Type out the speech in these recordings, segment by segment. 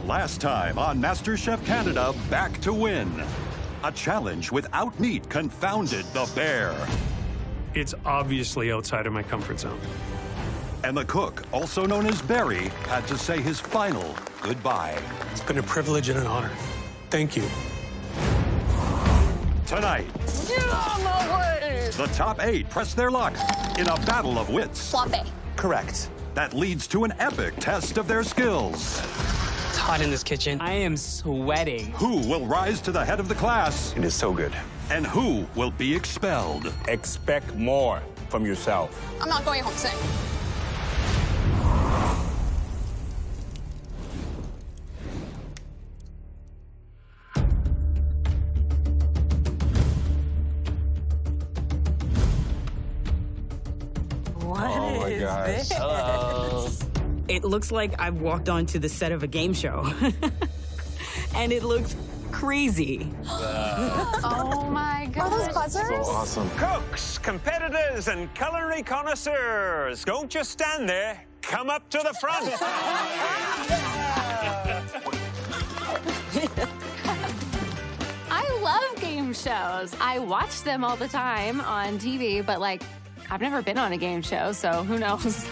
Last time on Masterchef Canada, back to win. A challenge without meat confounded the bear. It's obviously outside of my comfort zone. And the cook, also known as Barry, had to say his final goodbye. It's been a privilege and an honor. Thank you. Tonight, Get out of my way! the top 8 press their luck in a battle of wits. Flopé. Correct. That leads to an epic test of their skills. It's hot in this kitchen. I am sweating. Who will rise to the head of the class? It is so good. And who will be expelled? Expect more from yourself. I'm not going home sick. Oh my gosh. Hello. It looks like I've walked onto the set of a game show. And it looks crazy. Oh my god. Are those buzzers? So awesome. Cooks, competitors, and culinary connoisseurs, don't just stand there. Come up to the front. I love game shows. I watch them all the time on TV, but like, I've never been on a game show, so who knows?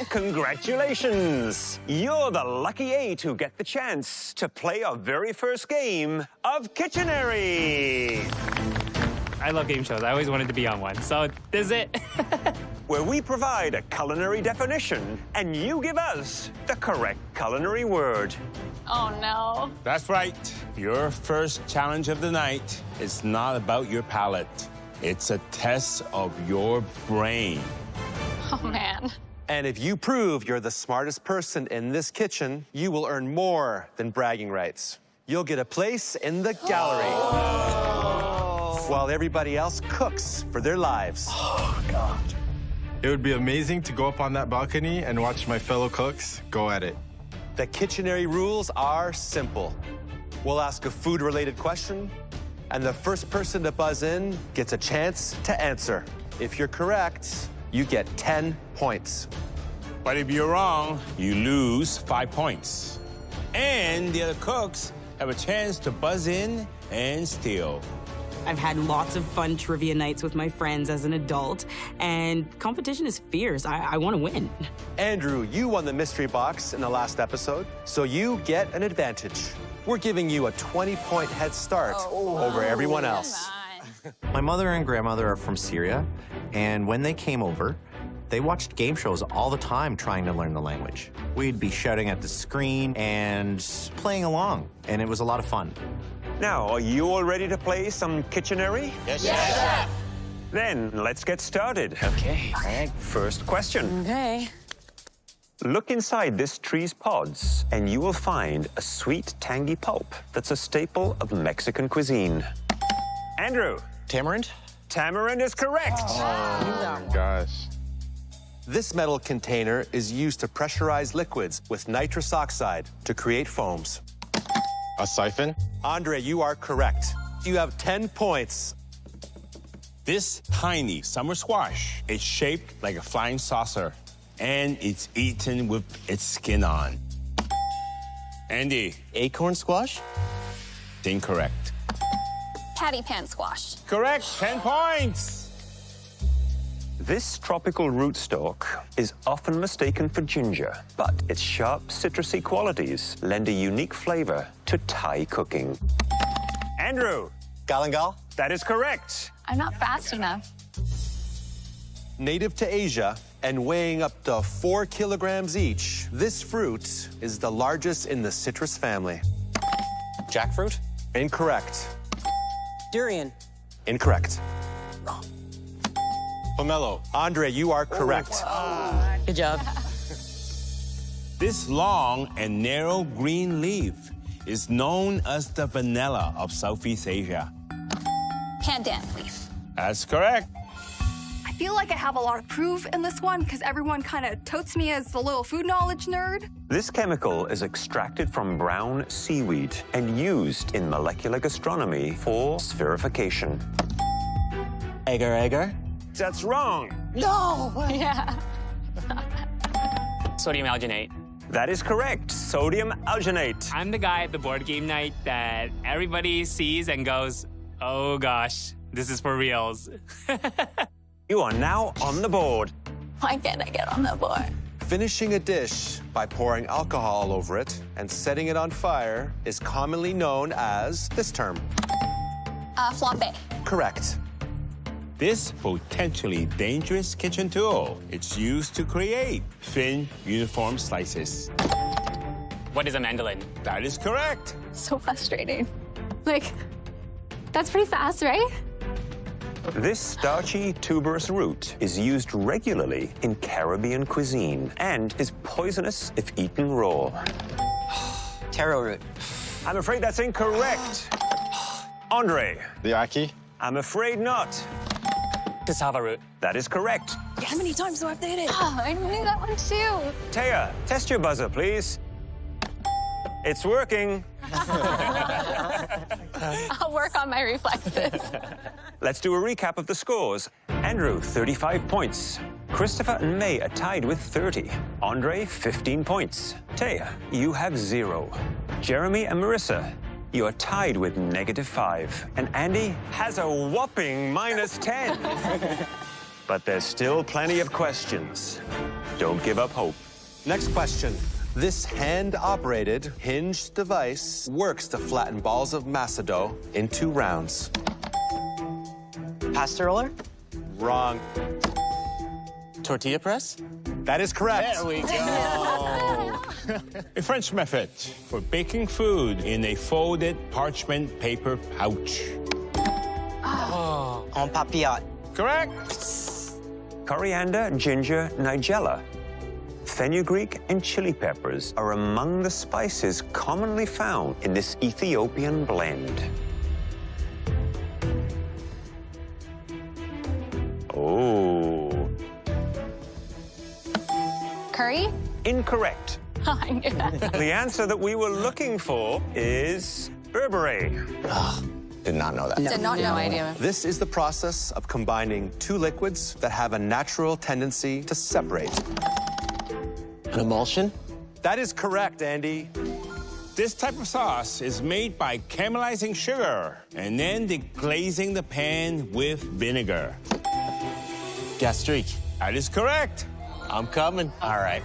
Congratulations. You're the lucky 8 who get the chance to play our very first game of Kitchenery, I love game shows. I always wanted to be on one, so this is it. where we provide a culinary definition and you give us the correct culinary word. Oh no. That's right. Your first challenge of the night is not about your palate. It's a test of your brain. Oh man. And if you prove you're the smartest person in this kitchen, you will earn more than bragging rights. You'll get a place in the gallery. While everybody else cooks for their lives. Oh, God. It would be amazing to go up on that balcony and watch my fellow cooks go at it. The Kitchenery rules are simple. We'll ask a food-related question, and the first person to buzz in gets a chance to answer. If you're correct, you get 10 points. But if you're wrong, you lose 5 points. And the other cooks have a chance to buzz in and steal. I've had lots of fun trivia nights with my friends as an adult, and competition is fierce. I want to win. Andrew, you won the mystery box in the last episode, so you get an advantage. We're giving you a 20-point head start over everyone else. My mother and grandmother are from Syria, and when they came over, they watched game shows all the time trying to learn the language. We'd be shouting at the screen and playing along, and it was a lot of fun. Now, are you all ready to play some Kitchenery? Yes, yes. Then let's get started. Okay. First question. Okay. Look inside this tree's pods, and you will find a sweet, tangy pulp that's a staple of Mexican cuisine. Andrew. Tamarind? Tamarind is correct. Oh, my gosh. This metal container is used to pressurize liquids with nitrous oxide to create foams. A siphon? Andre, you are correct. You have 10 points. This tiny summer squash is shaped like a flying saucer, and it's eaten with its skin on. Andy. Acorn squash? Incorrect. Patty pan squash. Correct. 10 points. This tropical rootstock is often mistaken for ginger, but its sharp citrusy qualities lend a unique flavor to Thai cooking. Andrew. Galangal? That is correct. I'm not fast enough. Native to Asia and weighing up to 4 kilograms each, this fruit is the largest in the citrus family. Jackfruit? Incorrect. Durian. Incorrect. Pomelo. Andre, you are correct. Good job. This long and narrow green leaf is known as the vanilla of Southeast Asia. Pandan leaf. That's correct. I feel like I have a lot of proof in this one because everyone kind of totes me as the little food knowledge nerd. This chemical is extracted from brown seaweed and used in molecular gastronomy for spherification. Agar agar? That's wrong. Yeah. Sodium alginate. That is correct. Sodium alginate. I'm the guy at the board game night that everybody sees and goes, oh gosh, this is for reals. You are now on the board. Why can't I get on the board? Finishing a dish by pouring alcohol all over it and setting it on fire is commonly known as this term. Flambe. Correct. This potentially dangerous kitchen tool, it's used to create thin, uniform slices. What is a mandolin? That is correct. So frustrating. Like, that's pretty fast, right? This starchy, tuberous root is used regularly in Caribbean cuisine and is poisonous if eaten raw. Taro root. I'm afraid that's incorrect. Andre. The Aki? I'm afraid not. Cassava root. That is correct. How many times do I have to hit it? Oh, I knew that one too. Taya, test your buzzer, please. It's working. I'll work on my reflexes. Let's do a recap of the scores. Andrew, 35 points. Christopher and May are tied with 30. Andre, 15 points. Taya, you have 0. Jeremy and Marissa, you are tied with -5. And Andy has a whopping -10. But there's still plenty of questions. Don't give up hope. Next question. This hand-operated, hinged device works to flatten balls of masa dough in 2 rounds. Pasta roller? Wrong. Tortilla press? That is correct. There we go. A French method for baking food in a folded parchment paper pouch. En papillote. Correct. Coriander, ginger, nigella. Fenugreek and chili peppers are among the spices commonly found in this Ethiopian blend. Oh. Curry? Incorrect. Oh, I knew that. The answer that we were looking for is berberé. Did not know that. Did not know. Idea. This is the process of combining 2 liquids that have a natural tendency to separate. An emulsion? That is correct, Andy. This type of sauce is made by caramelizing sugar and then deglazing the pan with vinegar. Gastrique. That is correct. I'm coming. All right.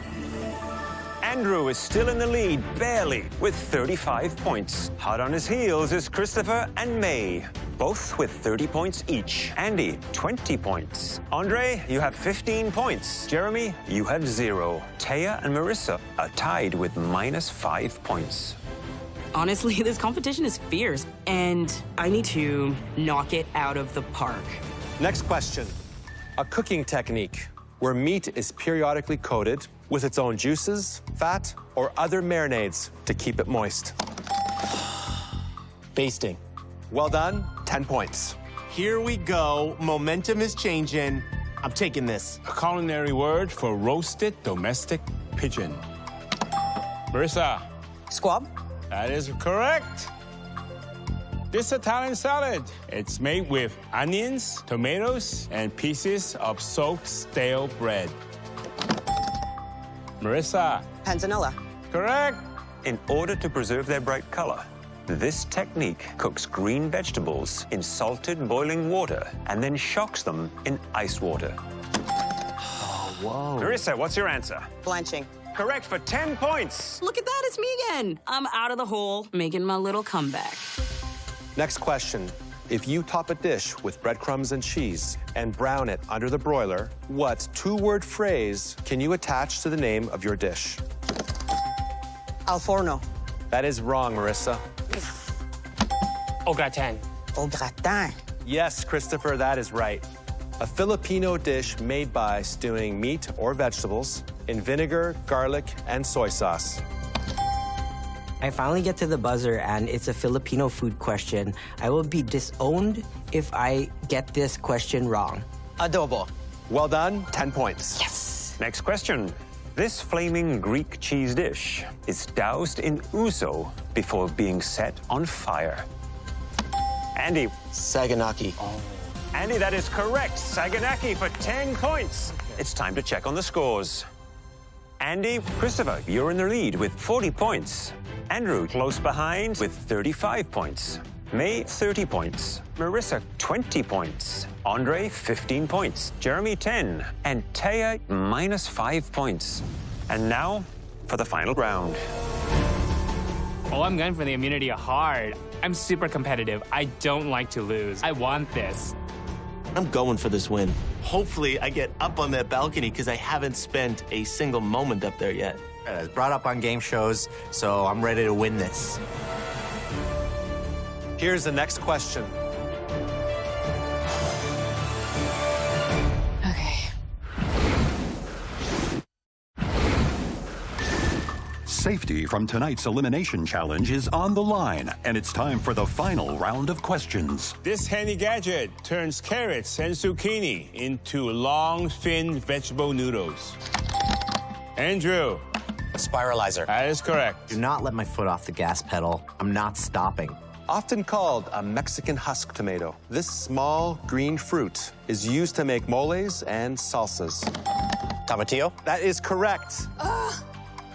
Andrew is still in the lead, barely, with 35 points. Hot on his heels is Christopher and May, both with 30 points each. Andy, 20 points. Andre, you have 15 points. Jeremy, you have 0. Taya and Marissa are tied with -5 points. Honestly, this competition is fierce, and I need to knock it out of the park. Next question. A cooking technique where meat is periodically coated with its own juices, fat, or other marinades to keep it moist. Basting. Well done, 10 points. Here we go. Momentum is changing. I'm taking this. A culinary word for roasted domestic pigeon. Marissa. Squab? That is correct. This Italian salad, it's made with onions, tomatoes, and pieces of soaked stale bread. Marissa. Panzanella. Correct. In order to preserve their bright color, this technique cooks green vegetables in salted boiling water and then shocks them in ice water. Oh, whoa. Marissa, what's your answer? Blanching. Correct for 10 points. Look at that, it's me again. I'm out of the hole, making my little comeback. Next question. If you top a dish with breadcrumbs and cheese and brown it under the broiler, what 2-word phrase can you attach to the name of your dish? Al forno. That is wrong, Marissa. Au gratin. Au gratin. Yes, Christopher, that is right. A Filipino dish made by stewing meat or vegetables in vinegar, garlic, and soy sauce. I finally get to the buzzer, and it's a Filipino food question. I will be disowned if I get this question wrong. Adobo. Well done, 10 points. Yes. Next question. This flaming Greek cheese dish is doused in ouzo before being set on fire. Andy. Saganaki. Oh. Andy, that is correct. Saganaki for 10 points. It's time to check on the scores. Andy, Christopher, you're in the lead with 40 points. Andrew, close behind with 35 points. May, 30 points. Marissa, 20 points. Andre, 15 points. Jeremy, 10. And Taya, -5 points. And now for the final round. Oh, I'm going for the immunity hard. I'm super competitive. I don't like to lose. I want this. I'm going for this win. Hopefully, I get up on that balcony because I haven't spent a single moment up there yet. I was brought up on game shows, so I'm ready to win this. Here's the next question. Safety from tonight's elimination challenge is on the line, and it's time for the final round of questions. This handy gadget turns carrots and zucchini into long, thin vegetable noodles. Andrew. A spiralizer. That is correct. Do not let my foot off the gas pedal. I'm not stopping. Often called a Mexican husk tomato, this small green fruit is used to make moles and salsas. Tomatillo? That is correct.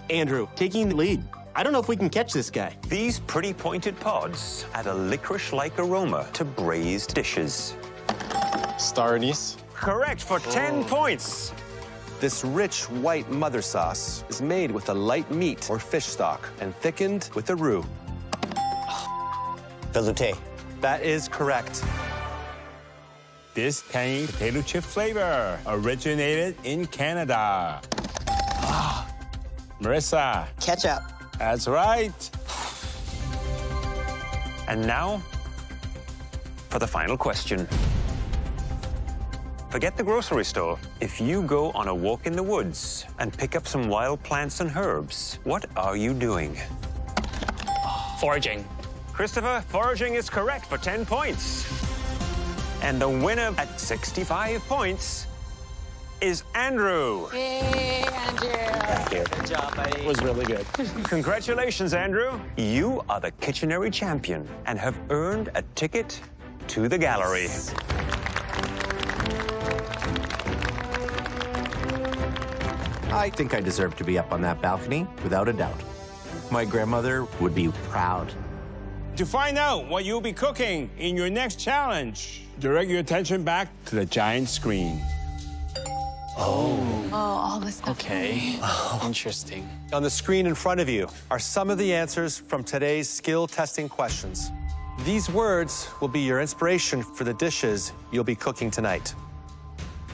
Andrew, taking the lead. I don't know if we can catch this guy. These pretty pointed pods add a licorice-like aroma to braised dishes. Star anise? Correct for 10 points. This rich white mother sauce is made with a light meat or fish stock and thickened with a roux. Velouté. That is correct. This tangy potato chip flavor originated in Canada. Marissa. Ketchup. That's right. And now for the final question. Forget the grocery store. If you go on a walk in the woods and pick up some wild plants and herbs, what are you doing? Foraging. Christopher, foraging is correct for 10 points. And the winner at 65 points is Andrew. Yay, Andrew. Thank you. Good job, buddy. It was really good. Congratulations, Andrew. You are the Kitchenery champion and have earned a ticket to the gallery. I think I deserve to be up on that balcony, without a doubt. My grandmother would be proud. To find out what you'll be cooking in your next challenge, direct your attention back to the giant screen. Oh, all this stuff. Okay. Interesting. On the screen in front of you are some of the answers from today's skill testing questions. These words will be your inspiration for the dishes you'll be cooking tonight.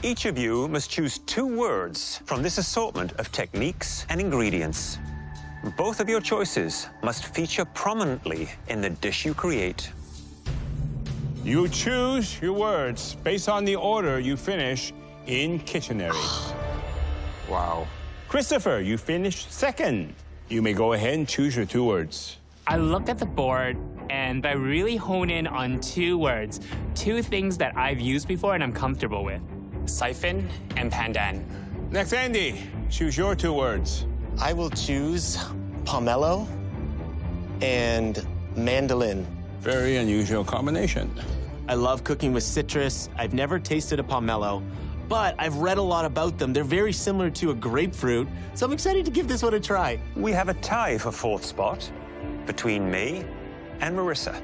Each of you must choose 2 words from this assortment of techniques and ingredients. Both of your choices must feature prominently in the dish you create. You choose your words based on the order you finish in Kitchenery. Wow. Christopher, you finished second. You may go ahead and choose your 2 words. I looked at the board and I really hone in on 2 words, 2 things that I've used before and I'm comfortable with. Siphon and pandan. Next, Andy, choose your 2 words. I will choose pomelo and mandolin. Very unusual combination. I love cooking with citrus. I've never tasted a pomelo, but I've read a lot about them. They're very similar to a grapefruit, so I'm excited to give this one a try. We have a tie for 4th spot between May and Marissa.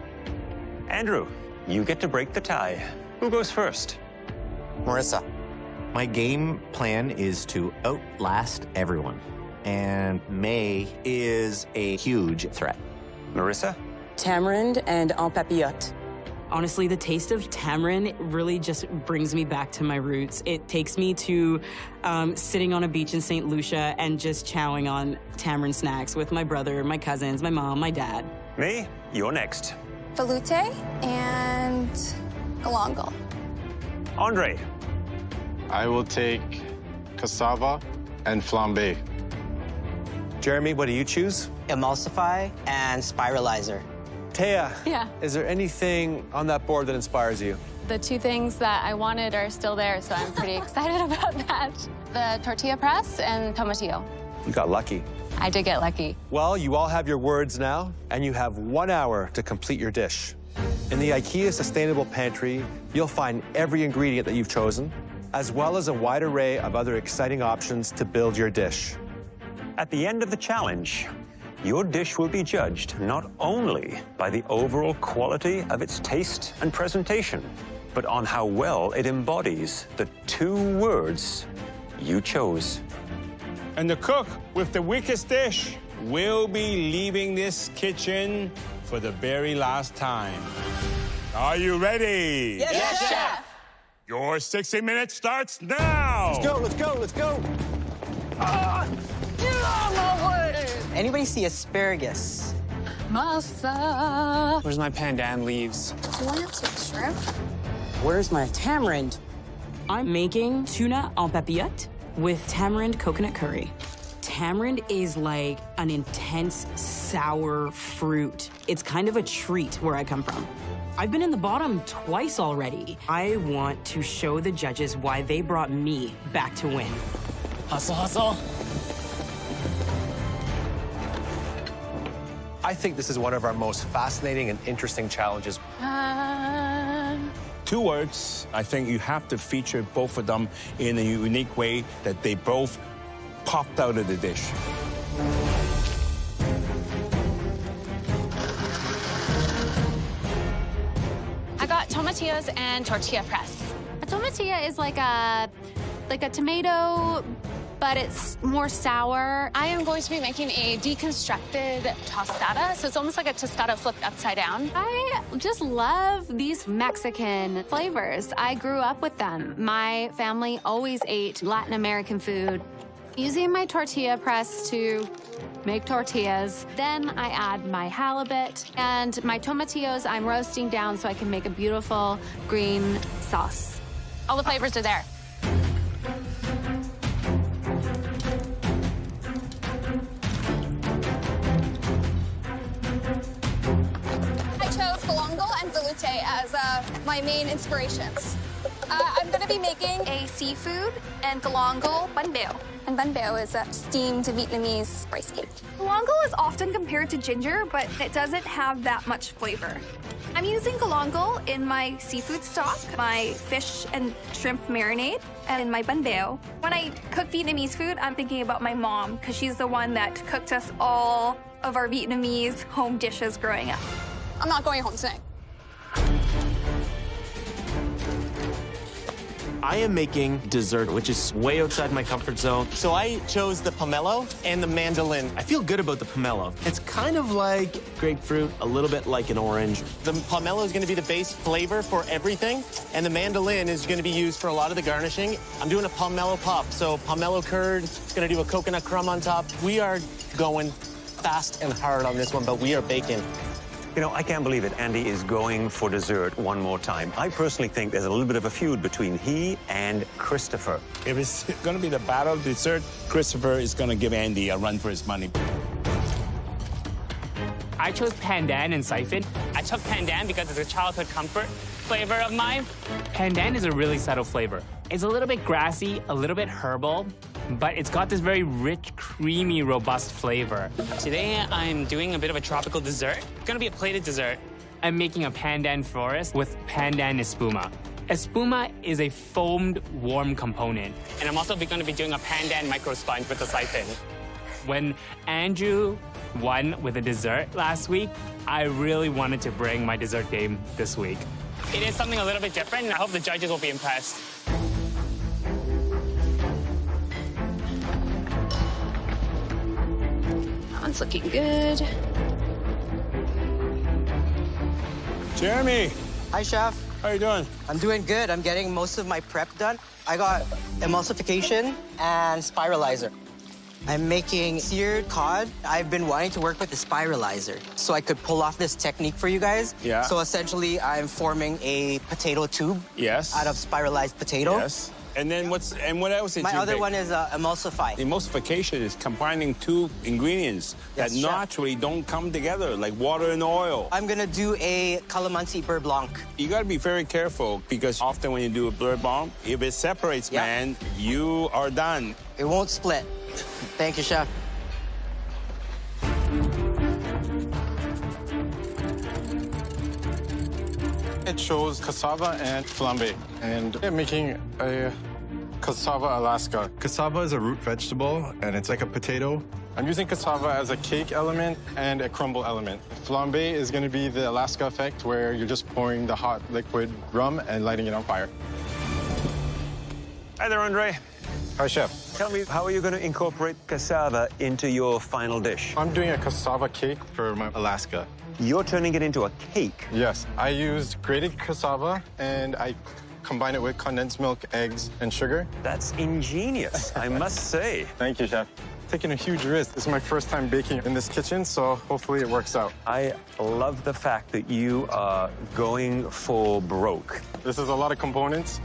Andrew, you get to break the tie. Who goes first? Marissa. My game plan is to outlast everyone. And May is a huge threat. Marissa? Tamarind and en papillote. Honestly, the taste of tamarind really just brings me back to my roots. It takes me to sitting on a beach in St. Lucia and just chowing on tamarind snacks with my brother, my cousins, my mom, my dad. May, you're next. Velouté and galangal. Andre. I will take cassava and flambe. Jeremy, what do you choose? Emulsify and spiralizer. Taya, Yeah. is there anything on that board that inspires you? The 2 things that I wanted are still there, so I'm pretty excited about that. The tortilla press and tomatillo. You got lucky. I did get lucky. Well, you all have your words now, and you have 1 hour to complete your dish. In the IKEA Sustainable Pantry, you'll find every ingredient that you've chosen, as well as a wide array of other exciting options to build your dish. At the end of the challenge, your dish will be judged not only by the overall quality of its taste and presentation, but on how well it embodies the 2 words you chose. And the cook with the weakest dish will be leaving this kitchen for the very last time. Are you ready? Yes, Chef! Your 60 minutes starts now! Let's go, let's go, let's go! Get out of my way! Anybody see asparagus? Masa. Where's my pandan leaves? Planted shrimp. Where's my tamarind? I'm making tuna en papillote with tamarind coconut curry. Tamarind is like an intense sour fruit. It's kind of a treat where I come from. I've been in the bottom twice already. I want to show the judges why they brought me back to win. Hustle, hustle. I think this is one of our most fascinating and interesting challenges. 2 words. I think you have to feature both of them in a unique way that they both popped out of the dish. I got tomatillos and tortilla press. A tomatilla is like a tomato, but it's more sour. I am going to be making a deconstructed tostada, so it's almost like a tostada flipped upside down. I just love these Mexican flavors. I grew up with them. My family always ate Latin American food. Using my tortilla press to make tortillas. Then I add my halibut and my tomatillos I'm roasting down so I can make a beautiful green sauce. All the flavors are there. I chose galangal and velouté as my main inspirations. I'm going to be making a seafood and galangal bun bao. And bun bao is a steamed Vietnamese rice cake. Galangal is often compared to ginger, but it doesn't have that much flavor. I'm using galangal in my seafood stock, my fish and shrimp marinade, and in my bun bao. When I cook Vietnamese food, I'm thinking about my mom, because she's the one that cooked us all of our Vietnamese home dishes growing up. I'm not going home tonight. I am making dessert, which is way outside my comfort zone. So I chose the pomelo and the mandolin. I feel good about the pomelo. It's kind of like grapefruit, a little bit like an orange. The pomelo is going to be the base flavor for everything, and the mandolin is going to be used for a lot of the garnishing. I'm doing a pomelo pop, so pomelo curd, going to do a coconut crumb on top. We are going fast and hard on this one, but we are baking. You know, I can't believe it. Andy is going for dessert one more time. I personally think there's a little bit of a feud between he and Christopher. If it's going to be the battle of dessert, Christopher is going to give Andy a run for his money. I chose pandan and siphon. I took pandan because it's a childhood comfort flavor of mine. Pandan is a really subtle flavor. It's a little bit grassy, a little bit herbal, but it's got this very rich, creamy, robust flavor. Today, I'm doing a bit of a tropical dessert. It's gonna be a plated dessert. I'm making a pandan forest with pandan espuma. Espuma is a foamed, warm component. And I'm also gonna be doing a pandan micro sponge with the siphon. When Andrew won with a dessert last week, I really wanted to bring my dessert game this week. It is something a little bit different, and I hope the judges will be impressed. It's looking good. Jeremy. Hi, Chef. How you doing? I'm doing good. I'm getting most of my prep done. I got emulsification and spiralizer. I'm making seared cod. I've been wanting to work with the spiralizer so I could pull off this technique for you guys. Yeah. So essentially, I'm forming a potato tube. Yes. Out of spiralized potato. Yes. And then what else did you My other make? one is emulsify. Emulsification is combining 2 ingredients that Yes, Chef. naturally don't come together, like water and oil. I'm gonna do a calamansi beurre blanc. You gotta be very careful because often when you do a beurre blanc, if it separates, Yep. man, you are done. It won't split. Thank you, Chef. It shows cassava and flambe. And I'm making a cassava Alaska. Cassava is a root vegetable, and it's like a potato. I'm using cassava as a cake element and a crumble element. Flambe is going to be the Alaska effect, where you're just pouring the hot liquid rum and lighting it on fire. Hi there, Andre. Hi, Chef. Tell me, how are you going to incorporate cassava into your final dish? I'm doing a cassava cake for my Alaska. You're turning it into a cake? Yes. I used grated cassava, and I combine it with condensed milk, eggs, and sugar. That's ingenious, I must say. Thank you, Chef. Taking a huge risk. This is my first time baking in this kitchen, so hopefully it works out. I love the fact that you are going for broke. This is a lot of components,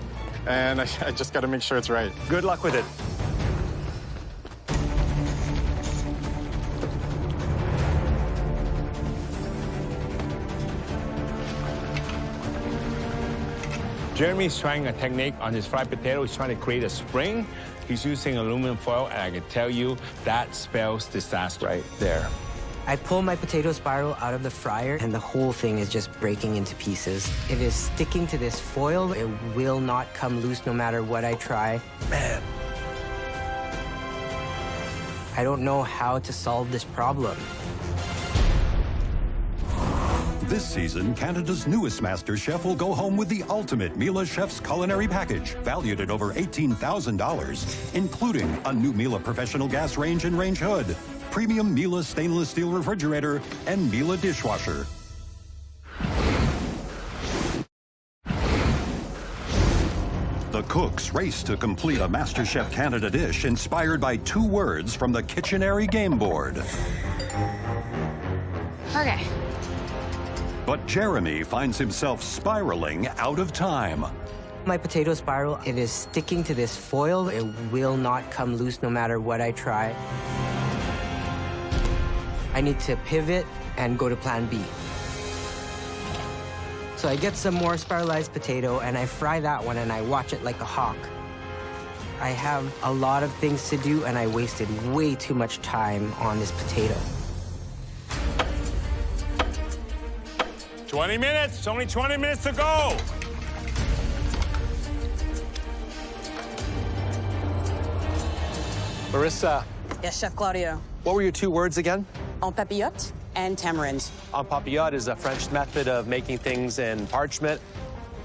and I just got to make sure it's right. Good luck with it. Jeremy's trying a technique on his fried potato. He's trying to create a spring. He's using aluminum foil, and I can tell you that spells disaster right there. I pull my potato spiral out of the fryer, and the whole thing is just breaking into pieces. It is sticking to this foil. It will not come loose no matter what I try. Man. I don't know how to solve this problem. This season, Canada's newest Master Chef will go home with the ultimate Mila Chef's culinary package, valued at over $18,000, including a new Mila professional gas range and range hood, premium Mila stainless steel refrigerator, and Mila dishwasher. The cooks race to complete a Masterchef Canada dish inspired by 2 words from the Kitchenery game board. Okay. But Jeremy finds himself spiraling out of time. My potato spiral, it is sticking to this foil. It will not come loose no matter what I try. I need to pivot and go to plan B. So I get some more spiralized potato, and I fry that one, and I watch it like a hawk. I have a lot of things to do, and I wasted way too much time on this potato. 20 minutes, only 20 minutes to go. Larissa, Yes, Chef Claudio. what were your 2 words again? En papillote and tamarind. En papillote is a French method of making things in parchment.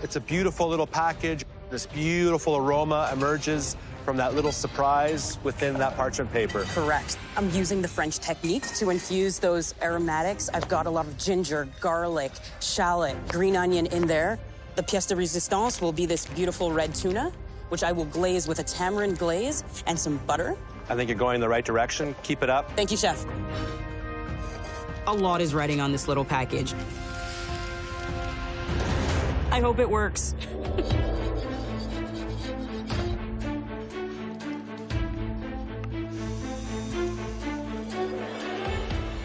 It's a beautiful little package. This beautiful aroma emerges from that little surprise within that parchment paper. Correct. I'm using the French technique to infuse those aromatics. I've got a lot of ginger, garlic, shallot, green onion in there. The pièce de résistance will be this beautiful red tuna, which I will glaze with a tamarind glaze and some butter. I think you're going in the right direction. Keep it up. Thank you, Chef. A lot is writing on this little package. I hope it works.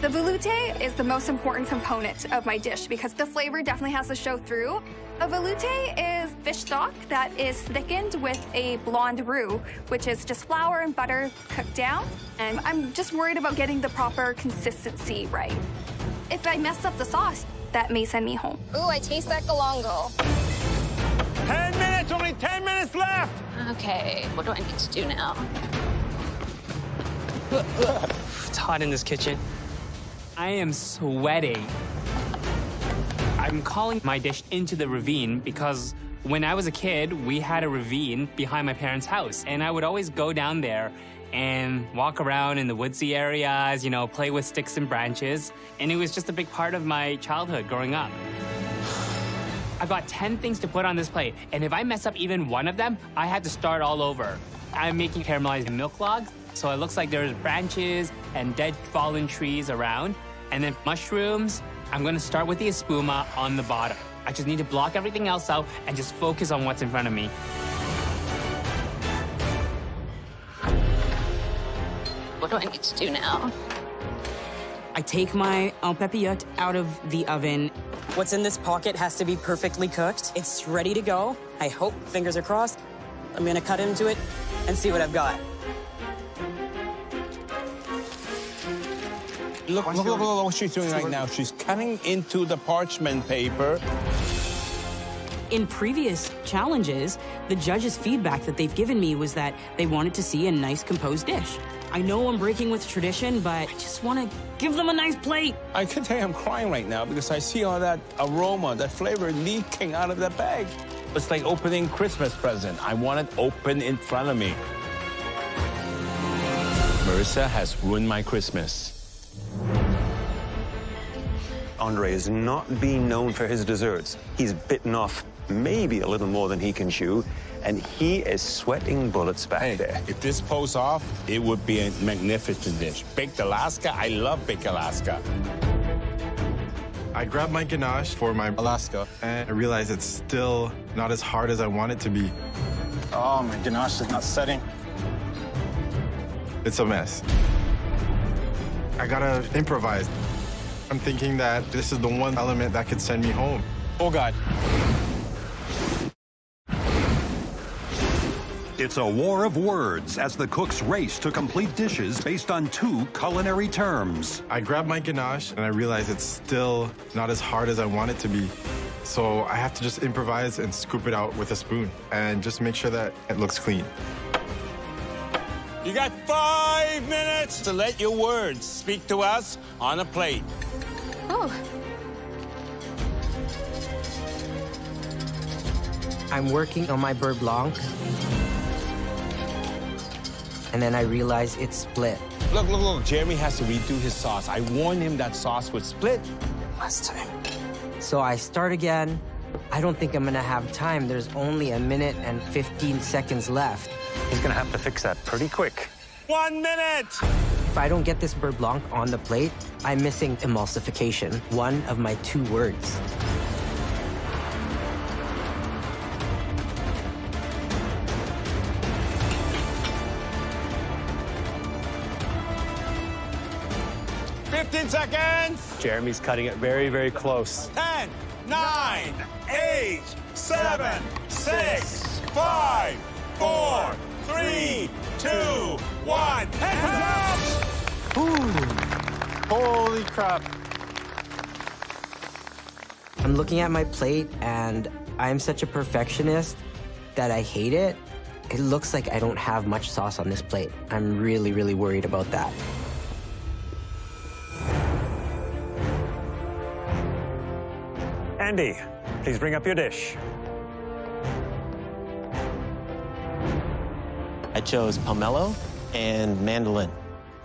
The velouté is the most important component of my dish because the flavor definitely has to show through. A velouté is fish stock that is thickened with a blonde roux, which is just flour and butter cooked down. And I'm just worried about getting the proper consistency right. If I mess up the sauce, that may send me home. Ooh, I taste that galangal. 10 minutes, only 10 minutes left. Okay, what do I need to do now? It's hot in this kitchen. I am sweating. I'm calling my dish Into the Ravine because when I was a kid, we had a ravine behind my parents' house, and I would always go down there and walk around in the woodsy areas, you know, play with sticks and branches, and it was just a big part of my childhood growing up. I've got 10 things to put on this plate, and if I mess up even one of them, I had to start all over. I'm making caramelized milk logs, so it looks like there's branches and dead fallen trees around. And then mushrooms, I'm gonna start with the espuma on the bottom. I just need to block everything else out and just focus on what's in front of me. What do I need to do now? I take my en papillote out of the oven. What's in this pocket has to be perfectly cooked. It's ready to go. I hope, fingers are crossed. I'm gonna cut into it and see what I've got. Look what she's doing right now. She's cutting into the parchment paper. In previous challenges, the judges' feedback that they've given me was that they wanted to see a nice composed dish. I know I'm breaking with tradition, but I just want to give them a nice plate. I can tell you I'm crying right now because I see all that aroma, that flavor leaking out of that bag. It's like opening Christmas present. I want it open in front of me. Marissa has ruined my Christmas. Andre has not been known for his desserts. He's bitten off maybe a little more than he can chew, and he is sweating bullets back there. If this pulls off, it would be a magnificent dish. Baked Alaska, I love baked Alaska. I grabbed my ganache for my Alaska, and I realized it's still not as hard as I want it to be. Oh, my ganache is not setting. It's a mess. I gotta improvise. I'm thinking that this is the one element that could send me home. Oh, God. It's a war of words as the cooks race to complete dishes based on 2 culinary terms. I grabbed my ganache, and I realized it's still not as hard as I want it to be. So I have to just improvise and scoop it out with a spoon and just make sure that it looks clean. You got 5 minutes to let your words speak to us on a plate. Oh. I'm working on my beurre blanc. And then I realize it's split. Look, look, look. Jeremy has to redo his sauce. I warned him that sauce would split last time. So I start again. I don't think I'm gonna have time. There's only 1 minute and 15 seconds left. He's gonna have to fix that pretty quick. 1 minute! If I don't get this beurre blanc on the plate, I'm missing emulsification, one of my 2 words. Seconds. Jeremy's cutting it very, very close. 10, 9, 8, 7, 6, 5, 4, 3, 2, 1. Hands up! Holy crap. I'm looking at my plate, and I'm such a perfectionist that I hate it. It looks like I don't have much sauce on this plate. I'm really, really worried about that. Andy, please bring up your dish. I chose pomelo and mandolin.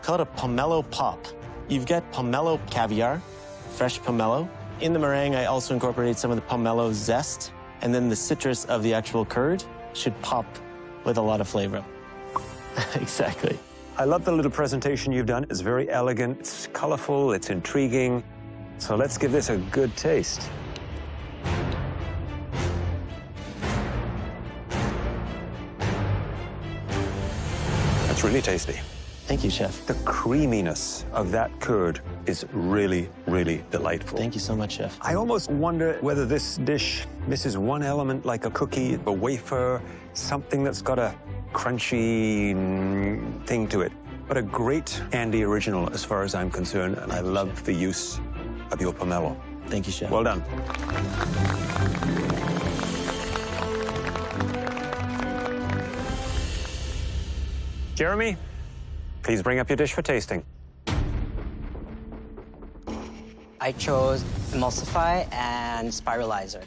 Call it a pomelo pop. You've got pomelo caviar, fresh pomelo. In the meringue, I also incorporated some of the pomelo zest, and then the citrus of the actual curd should pop with a lot of flavor. Exactly. I love the little presentation you've done. It's very elegant, it's colorful, it's intriguing. So let's give this a good taste. That's really tasty. Thank you, Chef. The creaminess of that curd is really, really delightful. Thank you so much, Chef. I almost wonder whether this dish misses one element like a cookie, a wafer, something that's got a crunchy thing to it. But a great Andy original as far as I'm concerned, and I love the use of your pomelo. Thank you, Chef. Well done. Jeremy, please bring up your dish for tasting. I chose emulsify and spiralizer.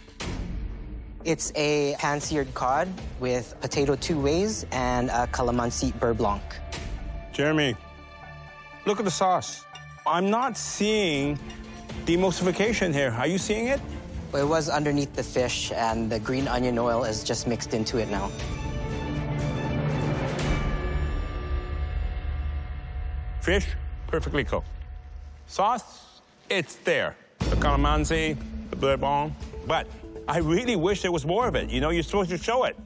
It's a pan-seared cod with potato 2 ways and a calamansi beurre blanc. Jeremy, look at the sauce. I'm not seeing the emulsification here. Are you seeing it? It was underneath the fish, and the green onion oil is just mixed into it now. Fish, perfectly cooked. Sauce, it's there. The calamansi, the beurre blanc, but I really wish there was more of it. You know, you're supposed to show it.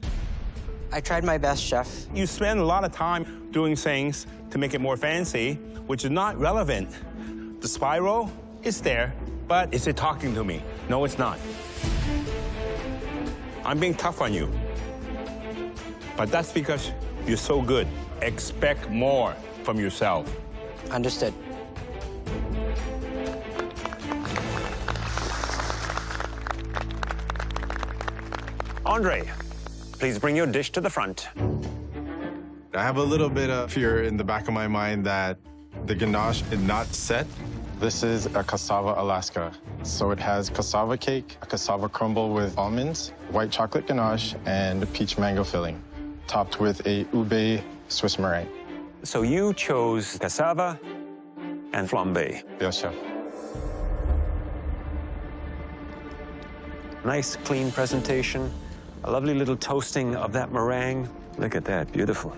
I tried my best, Chef. You spend a lot of time doing things to make it more fancy, which is not relevant. The spiral is there, but is it talking to me? No, it's not. I'm being tough on you. But that's because you're so good. Expect more from yourself. Understood. Andre, please bring your dish to the front. I have a little bit of fear in the back of my mind that the ganache is not set. This is a cassava Alaska. So it has cassava cake, a cassava crumble with almonds, white chocolate ganache, and peach mango filling, topped with a ube Swiss meringue. So you chose cassava and flambe. Yes, chef. Nice, clean presentation. A lovely little toasting of that meringue. Look at that, beautiful.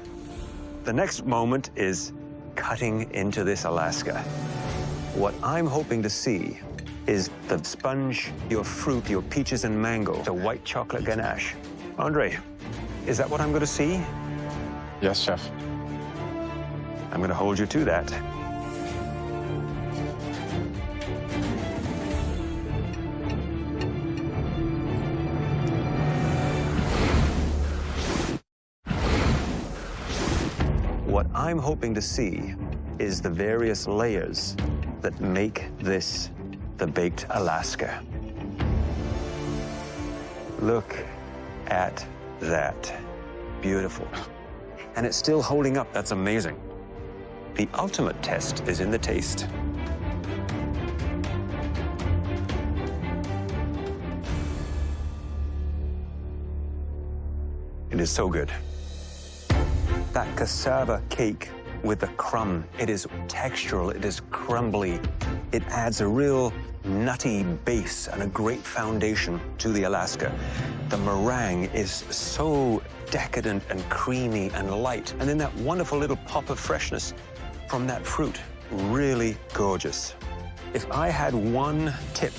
The next moment is cutting into this Alaska. What I'm hoping to see is the sponge, your fruit, your peaches and mango, the white chocolate ganache. Andre, is that what I'm going to see? Yes, chef. I'm going to hold you to that. What I'm hoping to see is the various layers that make this the baked Alaska. Look at that. Beautiful. And it's still holding up. That's amazing. The ultimate test is in the taste. It is so good. That cassava cake with the crumb, it is textural, it is crumbly. It adds a real nutty base and a great foundation to the Alaska. The meringue is so decadent and creamy and light. And then that wonderful little pop of freshness from that fruit. Really gorgeous. If I had one tip,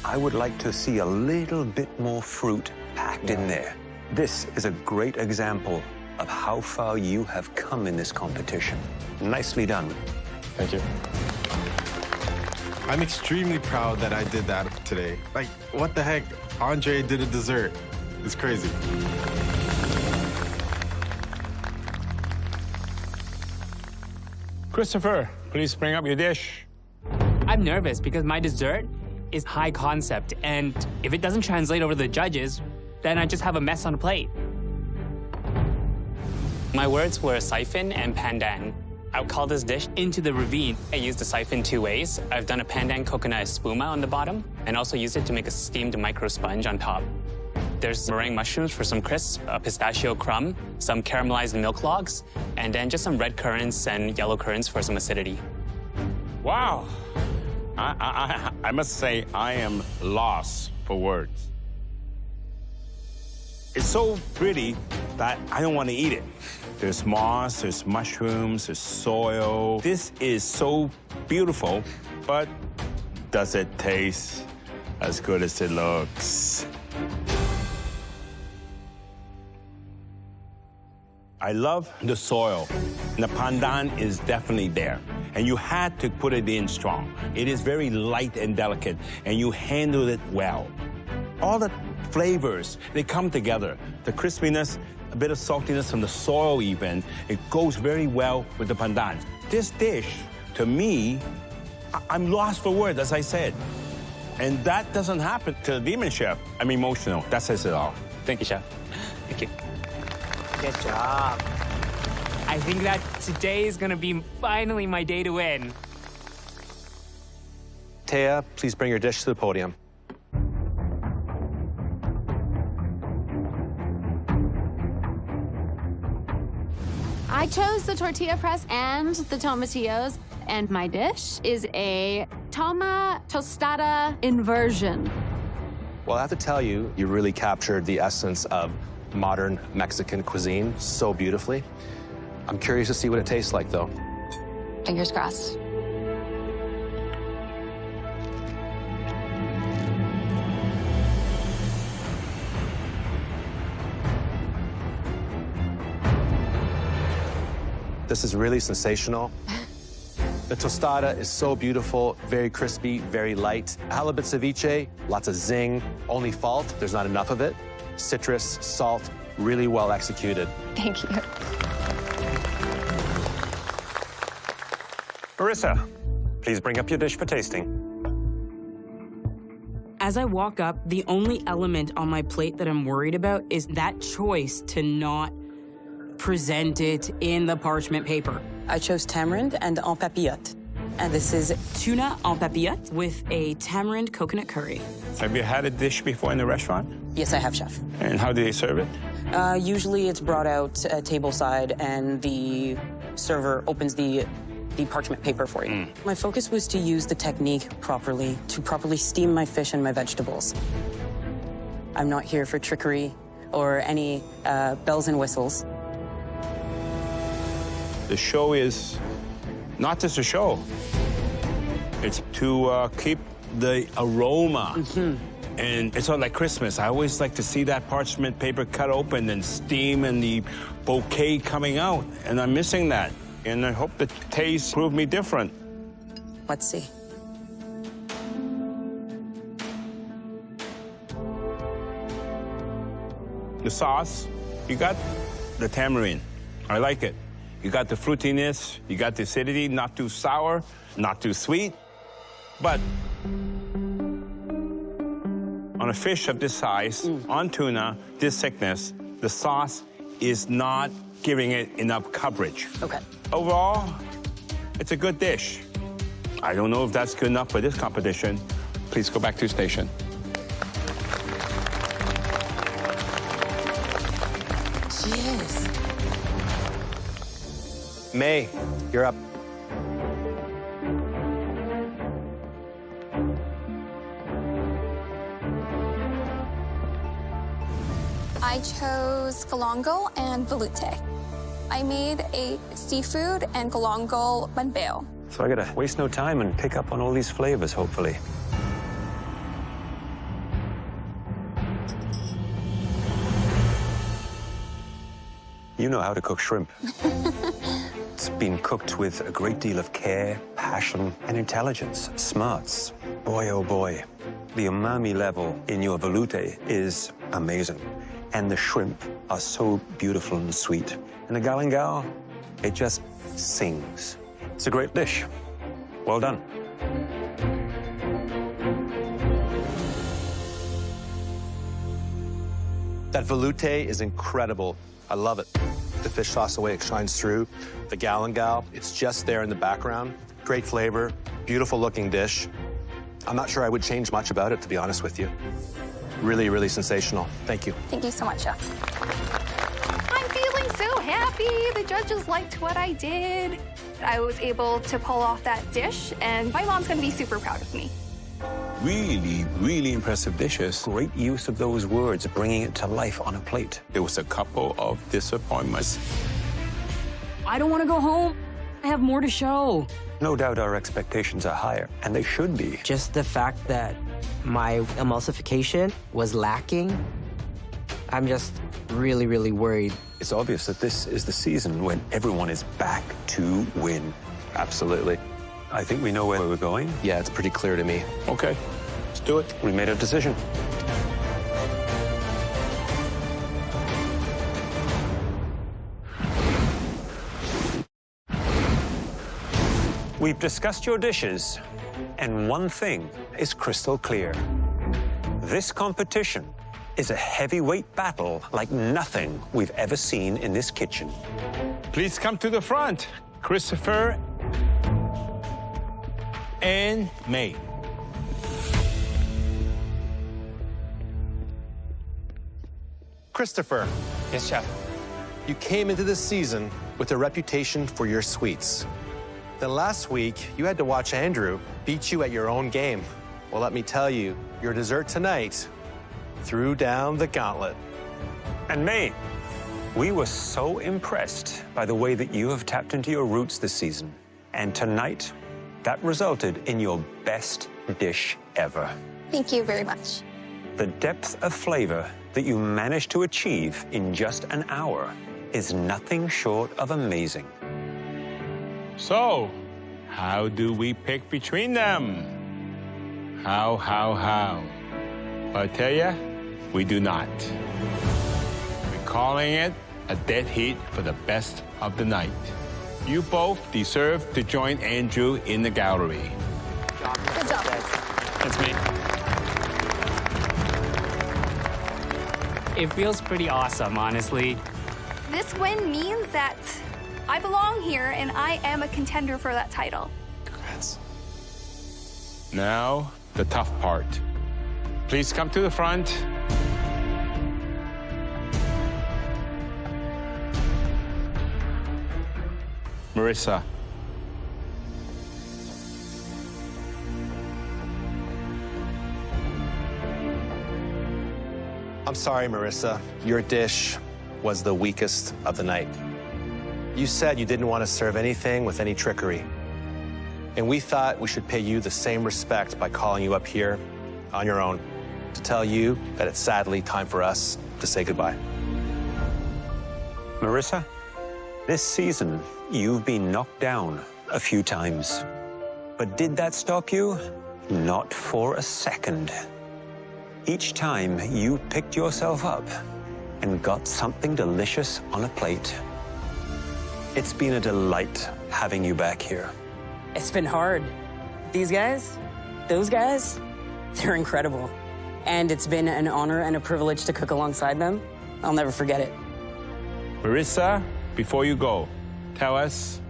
I would like to see a little bit more fruit packed in there. This is a great example of how far you have come in this competition. Nicely done. Thank you. I'm extremely proud that I did that today. Like, what the heck? Andre did a dessert. It's crazy. Christopher, please bring up your dish. I'm nervous because my dessert is high concept, and if it doesn't translate over to the judges, then I just have a mess on a plate. My words were siphon and pandan. I would call this dish Into the Ravine. I used the siphon two ways. I've done a pandan coconut espuma on the bottom and also used it to make a steamed micro sponge on top. There's meringue mushrooms for some crisp, a pistachio crumb, some caramelized milk logs, and then just some red currants and yellow currants for some acidity. Wow. I must say I am lost for words. It's so pretty that I don't want to eat it. There's moss, there's mushrooms, there's soil. This is so beautiful, but does it taste as good as it looks? I love the soil. The pandan is definitely there. And you had to put it in strong. It is very light and delicate, and you handle it well. All the flavors, they come together. The crispiness, a bit of saltiness from the soil even, it goes very well with the pandan. This dish, to me, I'm lost for words, as I said. And that doesn't happen to the Demon Chef. I'm emotional. That says it all. Thank you, Chef. Thank you. Good job. I think that today is gonna be finally my day to win. Taya, please bring your dish to the podium. I chose the tortilla press and the tomatillos, and my dish is a toma tostada inversion. Well, I have to tell you, you really captured the essence of modern Mexican cuisine so beautifully. I'm curious to see what it tastes like, though. Fingers crossed. This is really sensational. The tostada is so beautiful, very crispy, very light. Halibut ceviche, lots of zing. Only fault, there's not enough of it. Citrus, salt, really well executed. Thank you. Marissa, please bring up your dish for tasting. As I walk up, the only element on my plate that I'm worried about is that choice to not present it in the parchment paper. I chose tamarind and en papillote. And this is tuna en papillote with a tamarind coconut curry. Have you had a dish before in the restaurant? Yes, I have, chef. And how do they serve it? Usually it's brought out tableside and the server opens the parchment paper for you. My focus was to use the technique properly, to properly steam my fish and my vegetables. I'm not here for trickery or any bells and whistles. The show is not just a show. It's to keep the aroma. And it's sort of like Christmas. I always like to see that parchment paper cut open and steam and the bouquet coming out. And I'm missing that. And I hope the taste prove me different. Let's see. The sauce, you got the tamarind. I like it. You got the fruitiness, you got the acidity, not too sour, not too sweet. But on a fish of this size, on tuna, this thickness, the sauce is not giving it enough coverage. Okay. Overall, it's a good dish. I don't know if that's good enough for this competition. Please go back to station. Jeez. May, you're up. I chose galangal and velouté. I made a seafood and galangal banbeo. So I gotta waste no time and pick up on all these flavors, hopefully. You know how to cook shrimp. It's been cooked with a great deal of care, passion, and intelligence, smarts. Boy, oh boy, the umami level in your velouté is amazing. And the shrimp are so beautiful and sweet. And the galangal, it just sings. It's a great dish. Well done. That velouté is incredible. I love it. The fish sauce, the way it shines through. The galangal, it's just there in the background. Great flavor, beautiful looking dish. I'm not sure I would change much about it, to be honest with you. Really, really sensational. Thank you. Thank you so much, Chef. I'm feeling so happy. The judges liked what I did. I was able to pull off that dish, and my mom's gonna be super proud of me. Really, really impressive dishes. Great use of those words, bringing it to life on a plate. There was a couple of disappointments. I don't want to go home. I have more to show. No doubt our expectations are higher, and they should be. Just the fact that my emulsification was lacking, I'm just really, really worried. It's obvious that this is the season when everyone is back to win. Absolutely. I think we know where we're going. Yeah, it's pretty clear to me. Okay, let's do it. We made a decision. We've discussed your dishes, and one thing is crystal clear. This competition is a heavyweight battle like nothing we've ever seen in this kitchen. Please come to the front, Christopher and May. Christopher. Yes, chef. You came into this season with a reputation for your sweets. Then last week, you had to watch Andrew beat you at your own game. Well, let me tell you, your dessert tonight threw down the gauntlet. And May, we were so impressed by the way that you have tapped into your roots this season. And tonight, that resulted in your best dish ever. Thank you very much. The depth of flavor that you managed to achieve in just an hour is nothing short of amazing. So, how do we pick between them? How? I tell ya, we do not. We're calling it a dead heat for the best of the night. You both deserve to join Andrew in the gallery. Good job. That's me. It feels pretty awesome, honestly. This win means that I belong here and I am a contender for that title. Congrats. Now, the tough part. Please come to the front. Marissa. I'm sorry, Marissa. Your dish was the weakest of the night. You said you didn't want to serve anything with any trickery. And we thought we should pay you the same respect by calling you up here on your own to tell you that it's sadly time for us to say goodbye. Marissa, this season, you've been knocked down a few times. But did that stop you? Not for a second. Each time you picked yourself up and got something delicious on a plate. It's been a delight having you back here. It's been hard. These guys, those guys, they're incredible. And it's been an honor and a privilege to cook alongside them. I'll never forget it. Marissa, before you go, tell us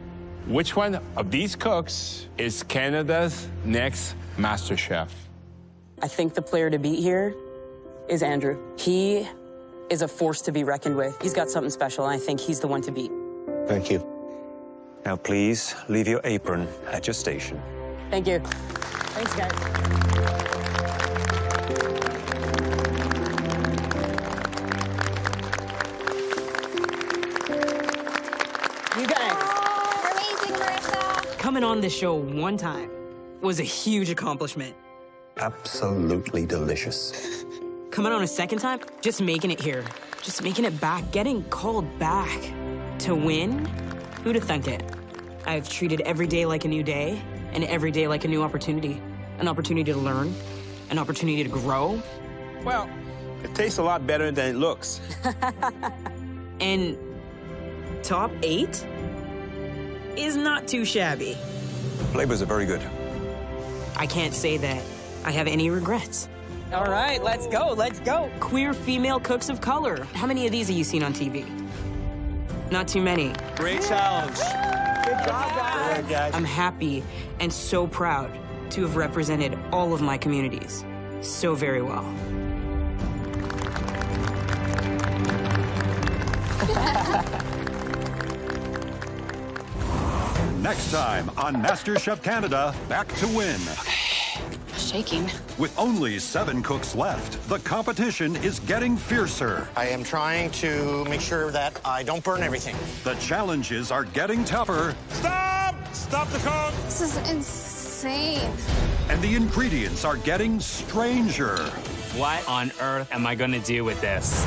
which one of these cooks is Canada's next Master Chef? I think the player to beat here is Andrew. He is a force to be reckoned with. He's got something special, and I think he's the one to beat. Thank you. Now, please leave your apron at your station. Thank you. Thanks, guys. You guys. You're amazing, Marissa. Coming on this show one time was a huge accomplishment. Absolutely delicious. Coming on a second time, just making it here. Just making it back, getting called back. To win? Who'd have thunk it? I've treated every day like a new day, and every day like a new opportunity. An opportunity to learn, an opportunity to grow. Well, it tastes a lot better than it looks. And top 8 is not too shabby. Flavors are very good. I can't say that I have any regrets. All right, let's go, let's go. Queer female cooks of color. How many of these have you seen on TV? Not too many. Great challenge. Good job, guys. I'm happy and so proud to have represented all of my communities so very well. Next time on Masterchef Canada, back to win. Shaking. With only 7 cooks left, the competition is getting fiercer. I am trying to make sure that I don't burn everything. The challenges are getting tougher. Stop! Stop the cook! This is insane. And the ingredients are getting stranger. What on earth am I gonna do with this?